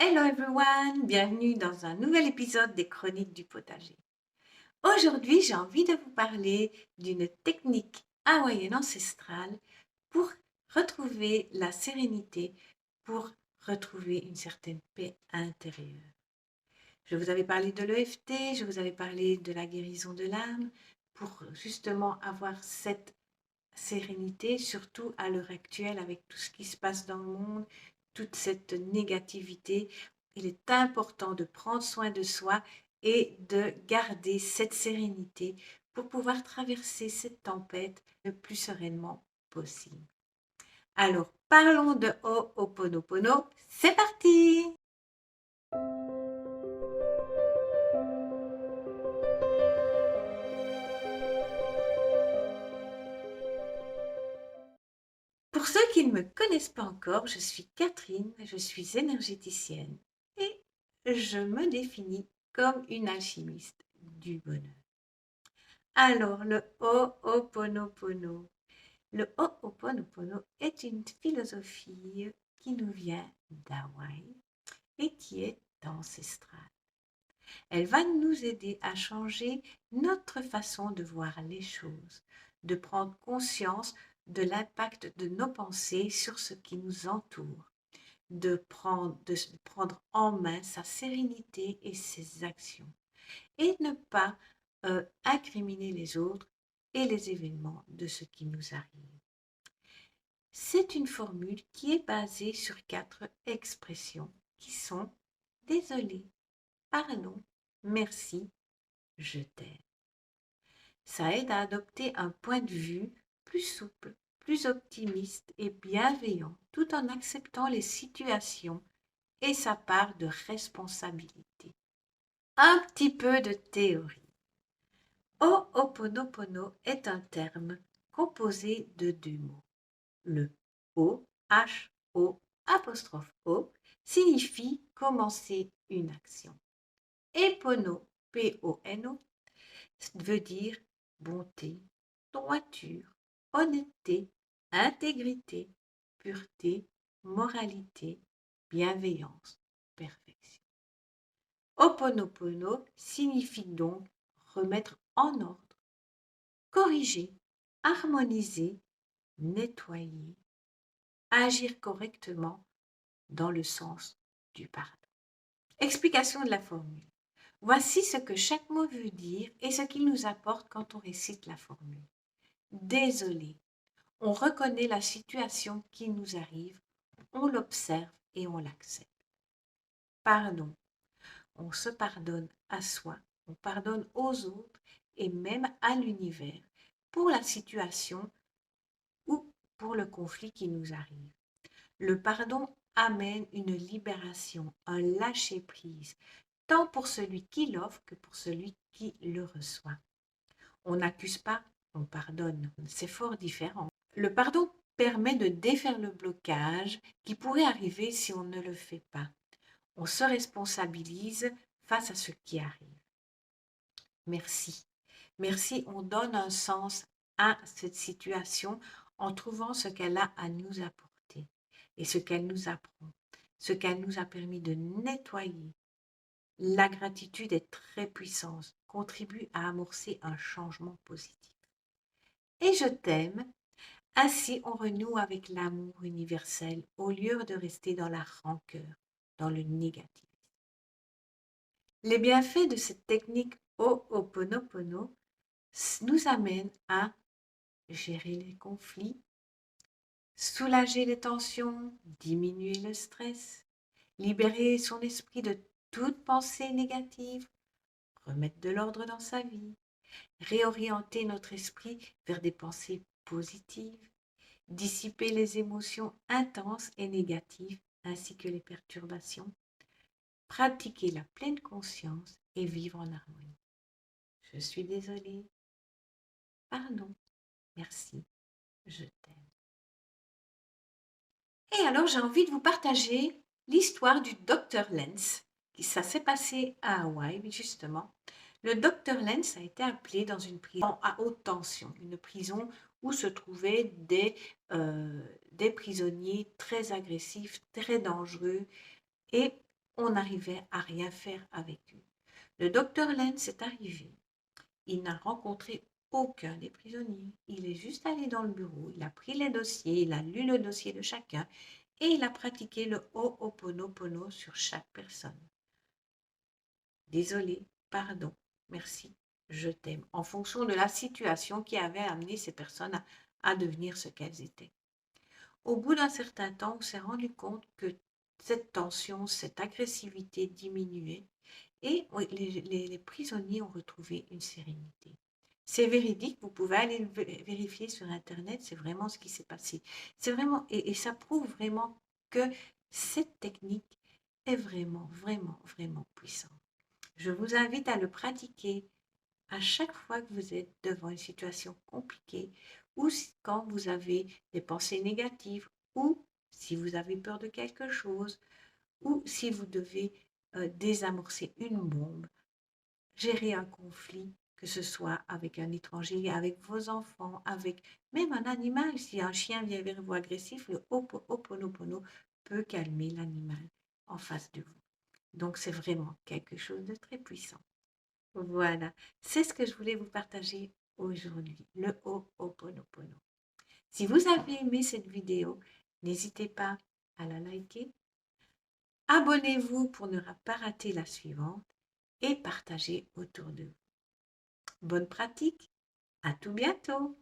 Hello everyone, bienvenue dans un nouvel épisode des Chroniques du potager. Aujourd'hui, j'ai envie de vous parler d'une technique hawaïenne ancestrale pour retrouver la sérénité, pour retrouver une certaine paix intérieure. Je vous avais parlé de l'EFT, je vous avais parlé de la guérison de l'âme, pour justement avoir cette sérénité, surtout à l'heure actuelle avec tout ce qui se passe dans le monde, toute cette négativité. Il est important de prendre soin de soi et de garder cette sérénité pour pouvoir traverser cette tempête le plus sereinement possible. Alors, parlons de Ho'oponopono. C'est parti! Pour ceux qui ne me connaissent pas encore, je suis Catherine, je suis énergéticienne et je me définis comme une alchimiste du bonheur. Alors, le Ho'oponopono. Le Ho'oponopono est une philosophie qui nous vient d'Hawaï et qui est ancestrale. Elle va nous aider à changer notre façon de voir les choses, de prendre conscience de l'impact de nos pensées sur ce qui nous entoure, de prendre en main sa sérénité et ses actions, et ne pas incriminer les autres et les événements de ce qui nous arrive. C'est une formule qui est basée sur 4 expressions qui sont « désolé »,« pardon »,« merci »,« je t'aime ». Ça aide à adopter un point de vue plus souple, plus optimiste et bienveillant, tout en acceptant les situations et sa part de responsabilité. Un petit peu de théorie. Ho'oponopono est un terme composé de 2 mots. Le O, H-O, apostrophe O, signifie commencer une action. Et pono, P-O-N-O, veut dire bonté, droiture, honnêteté, intégrité, pureté, moralité, bienveillance, perfection. Ho'oponopono signifie donc remettre en ordre, corriger, harmoniser, nettoyer, agir correctement dans le sens du pardon. Explication de la formule. Voici ce que chaque mot veut dire et ce qu'il nous apporte quand on récite la formule. Désolé. On reconnaît la situation qui nous arrive, on l'observe et on l'accepte. Pardon. On se pardonne à soi, on pardonne aux autres et même à l'univers pour la situation ou pour le conflit qui nous arrive. Le pardon amène une libération, un lâcher-prise, tant pour celui qui l'offre que pour celui qui le reçoit. On n'accuse pas, on pardonne. C'est fort différent. Le pardon permet de défaire le blocage qui pourrait arriver si on ne le fait pas. On se responsabilise face à ce qui arrive. Merci. Merci, on donne un sens à cette situation en trouvant ce qu'elle a à nous apporter et ce qu'elle nous apprend, ce qu'elle nous a permis de nettoyer. La gratitude est très puissante, contribue à amorcer un changement positif. Et je t'aime, ainsi on renoue avec l'amour universel au lieu de rester dans la rancœur, dans le négatif. Les bienfaits de cette technique Ho'oponopono nous amènent à gérer les conflits, soulager les tensions, diminuer le stress, libérer son esprit de toute pensée négative, remettre de l'ordre dans sa vie, réorienter notre esprit vers des pensées positives, dissiper les émotions intenses et négatives ainsi que les perturbations, pratiquer la pleine conscience et vivre en harmonie. Je suis désolée. Pardon. Merci. Je t'aime. Et alors, j'ai envie de vous partager l'histoire du Dr Lenz. Ça s'est passé à Hawaï, justement. Le Dr Lenz a été appelé dans une prison à haute tension, une prison où se trouvaient des prisonniers très agressifs, très dangereux. Et on n'arrivait à rien faire avec eux. Le docteur Lenz est arrivé. Il n'a rencontré aucun des prisonniers. Il est juste allé dans le bureau, il a pris les dossiers, il a lu le dossier de chacun et il a pratiqué le Ho'oponopono sur chaque personne. Désolé, pardon, merci, je t'aime, en fonction de la situation qui avait amené ces personnes à devenir ce qu'elles étaient. Au bout d'un certain temps, on s'est rendu compte que cette tension, cette agressivité diminuait et les prisonniers ont retrouvé une sérénité. C'est véridique, vous pouvez aller le vérifier sur Internet, c'est vraiment ce qui s'est passé. C'est vraiment, et ça prouve vraiment que cette technique est vraiment, vraiment, vraiment puissante. Je vous invite à le pratiquer à chaque fois que vous êtes devant une situation compliquée ou quand vous avez des pensées négatives ou si vous avez peur de quelque chose ou si vous devez désamorcer une bombe, gérer un conflit, que ce soit avec un étranger, avec vos enfants, avec même un animal. Si un chien vient vers vous agressif, le Ho'oponopono peut calmer l'animal en face de vous. Donc c'est vraiment quelque chose de très puissant. Voilà, c'est ce que je voulais vous partager aujourd'hui, le Ho'oponopono. Si vous avez aimé cette vidéo, n'hésitez pas à la liker. Abonnez-vous pour ne pas rater la suivante et partagez autour de vous. Bonne pratique, à tout bientôt.